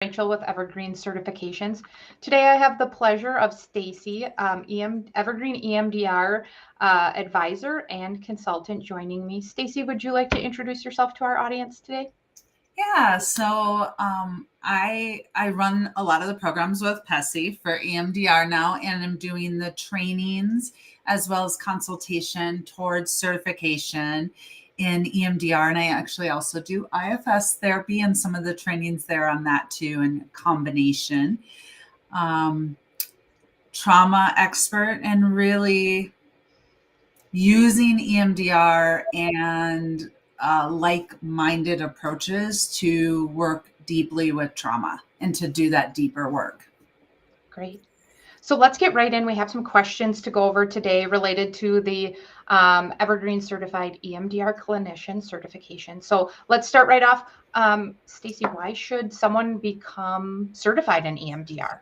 Rachel with Evergreen Certifications. Today I have the pleasure of Stacy, Evergreen EMDR advisor and consultant joining me. Stacy, would you like to introduce yourself to our audience today? I run a lot of the programs with PESI for EMDR now, and I'm doing the trainings as well as consultation towards certification in EMDR. And I actually also do IFS therapy and some of the trainings there on that too, in combination. Trauma expert and really using EMDR and like-minded approaches to work deeply with trauma and to do that deeper work. Great. So let's get right in. We have some questions to go over today related to the Evergreen Certified EMDR Clinician certification. So let's start right off. Stacy, why should someone become certified in EMDR?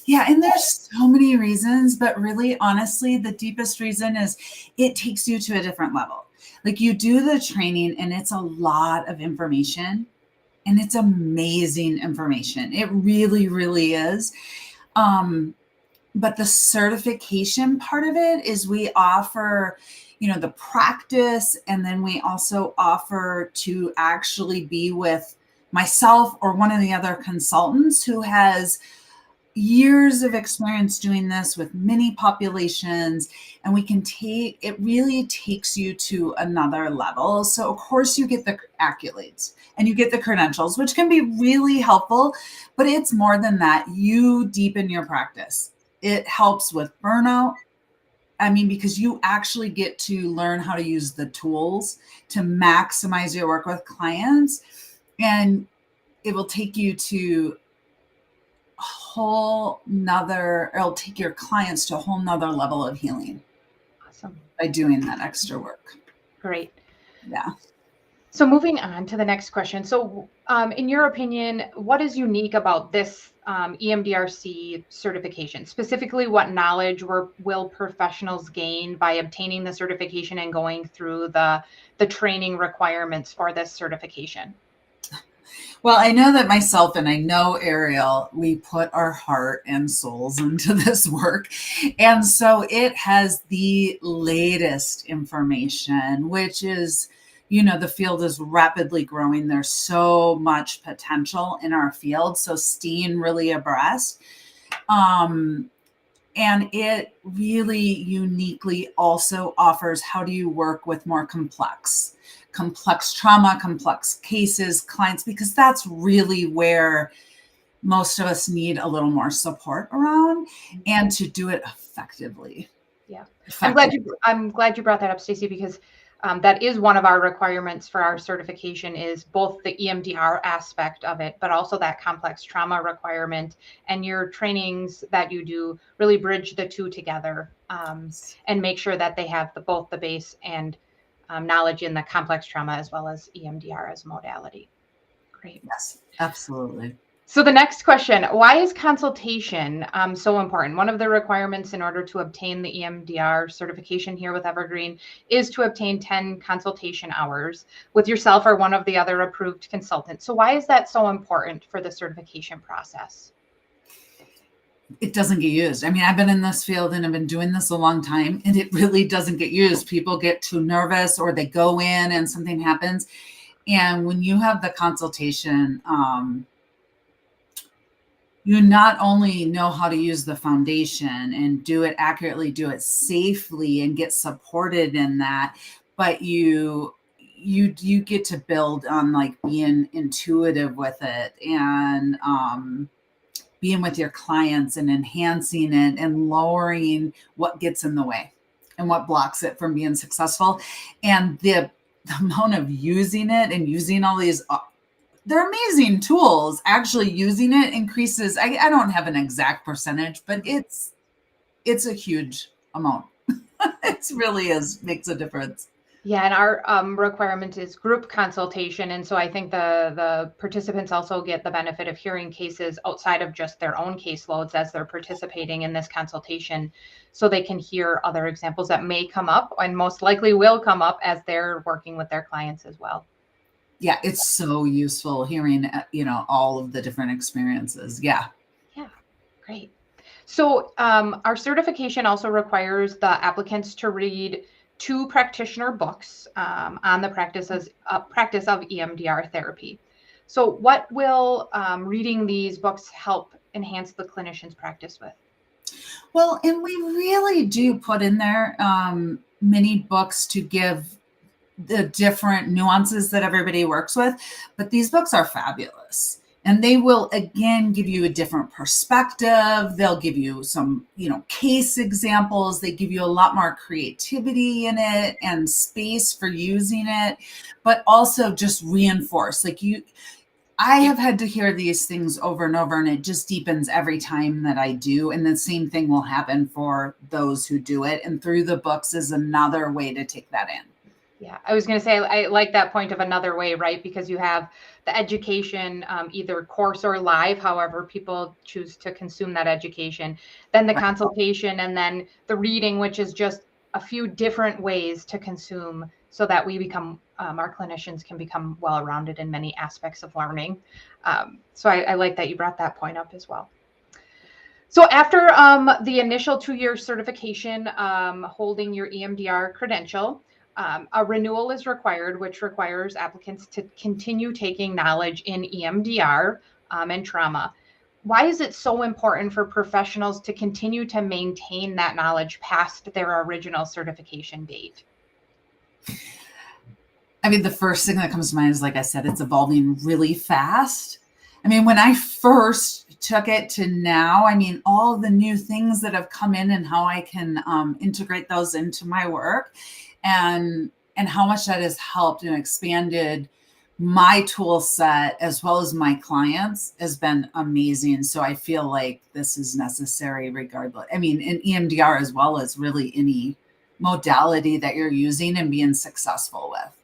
Yeah, and there's so many reasons, but really, honestly, the deepest reason is it takes you to a different level. Like, you do the training and it's a lot of information, and it's amazing information. It really, really is. But the certification part of it is we offer, the practice, and then we also offer to actually be with myself or one of the other consultants who has years of experience doing this with many populations, and it really takes you to another level. So of course you get the accolades and you get the credentials, which can be really helpful, but it's more than that. You deepen your practice. It helps with burnout. Because you actually get to learn how to use the tools to maximize your work with clients, and it will take you to it'll take your clients to a whole nother level of healing. Awesome. By doing that extra work. Great. Yeah. So moving on to the next question. So in your opinion, what is unique about this EMDR-C certification? Specifically, what knowledge will professionals gain by obtaining the certification and going through the training requirements for this certification? Well, I know that myself and I know Arielle, we put our heart and souls into this work. And so it has the latest information, which is, the field is rapidly growing. There's so much potential in our field. So staying really abreast. And it really uniquely also offers how do you work with more complex trauma, complex cases, clients, because that's really where most of us need a little more support around, and to do it effectively. Yeah. I'm glad you brought that up, Stacy, because that is one of our requirements for our certification, is both the EMDR aspect of it, but also that complex trauma requirement, and your trainings that you do really bridge the two together, and make sure that they have both the base and knowledge in the complex trauma as well as EMDR as modality. Great. Yes, absolutely. So the next question, why is consultation so important? One of the requirements in order to obtain the EMDR certification here with Evergreen is to obtain 10 consultation hours with yourself or one of the other approved consultants. So why is that so important for the certification process? It doesn't get used. I've been in this field and I've been doing this a long time, and it really doesn't get used. People get too nervous, or they go in and something happens. And when you have the consultation, you not only know how to use the foundation and do it accurately, do it safely, and get supported in that, but you get to build on like being intuitive with it, and being with your clients and enhancing it and lowering what gets in the way and what blocks it from being successful. And the amount of using it and using all these, they're amazing tools. Actually using it increases. I don't have an exact percentage, but it's a huge amount. It really makes a difference. Yeah, and our requirement is group consultation. And so I think the participants also get the benefit of hearing cases outside of just their own caseloads as they're participating in this consultation, so they can hear other examples that may come up and most likely will come up as they're working with their clients as well. Yeah, it's so useful hearing, all of the different experiences. Yeah. Yeah, great. So our certification also requires the applicants to read 2 practitioner books on the practice of EMDR therapy. So what will reading these books help enhance the clinician's practice with? Well, and we really do put in there many books to give the different nuances that everybody works with, but these books are fabulous. And they will, again, give you a different perspective. They'll give you some, case examples. They give you a lot more creativity in it and space for using it, but also just reinforce. I have had to hear these things over and over, and it just deepens every time that I do. And the same thing will happen for those who do it. And through the books is another way to take that in. Yeah, I was going to say, I like that point of another way, right? Because you have the education, either course or live, however people choose to consume that education, then the consultation, and then the reading, which is just a few different ways to consume so that we become, our clinicians can become well-rounded in many aspects of learning. So I like that you brought that point up as well. So after the initial 2-year certification, holding your EMDR credential, a renewal is required, which requires applicants to continue taking knowledge in EMDR and trauma. Why is it so important for professionals to continue to maintain that knowledge past their original certification date? I mean, the first thing that comes to mind is, like I said, it's evolving really fast. I mean, when I first took it to now, I mean, all the new things that have come in and how I can integrate those into my work, and how much that has helped and expanded my tool set as well as my clients has been amazing. So I feel like this is necessary regardless. I mean, in EMDR as well as really any modality that you're using and being successful with.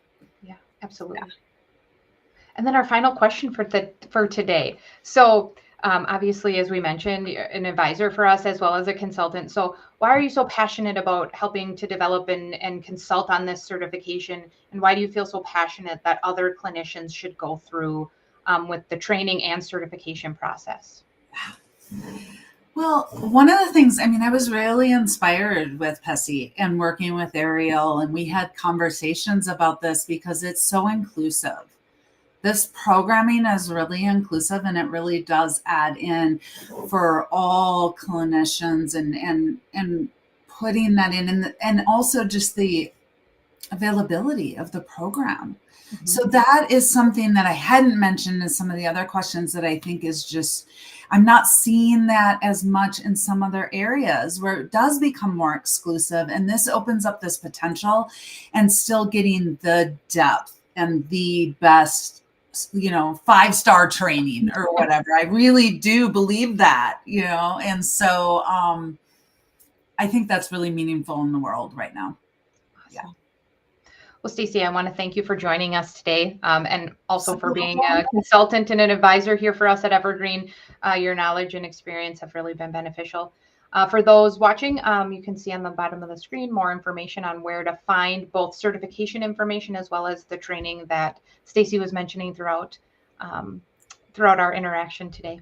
Yeah, absolutely. Yeah. And then our final question for today. So obviously, as we mentioned, an advisor for us as well as a consultant. So why are you so passionate about helping to develop and consult on this certification? And why do you feel so passionate that other clinicians should go through with the training and certification process? Well, one of the things, I mean, I was really inspired with PESI and working with Arielle, and we had conversations about this because it's so inclusive. This programming is really inclusive, and it really does add in for all clinicians and putting that in, and also just the availability of the program. Mm-hmm. So that is something that I hadn't mentioned in some of the other questions that I think is just, I'm not seeing that as much in some other areas where it does become more exclusive, and this opens up this potential and still getting the depth and the best 5-star training or whatever. I really do believe that, and so I think that's really meaningful in the world right now. Awesome. Yeah. Well, Stacy, I want to thank you for joining us today, and also for being a consultant and an advisor here for us at Evergreen. Your knowledge and experience have really been beneficial. For those watching, you can see on the bottom of the screen more information on where to find both certification information as well as the training that Stacy was mentioning throughout our interaction today.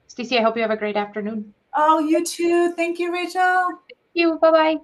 Stacy, I hope you have a great afternoon. Oh, you too. Thank you, Rachel. Thank you. Bye-bye.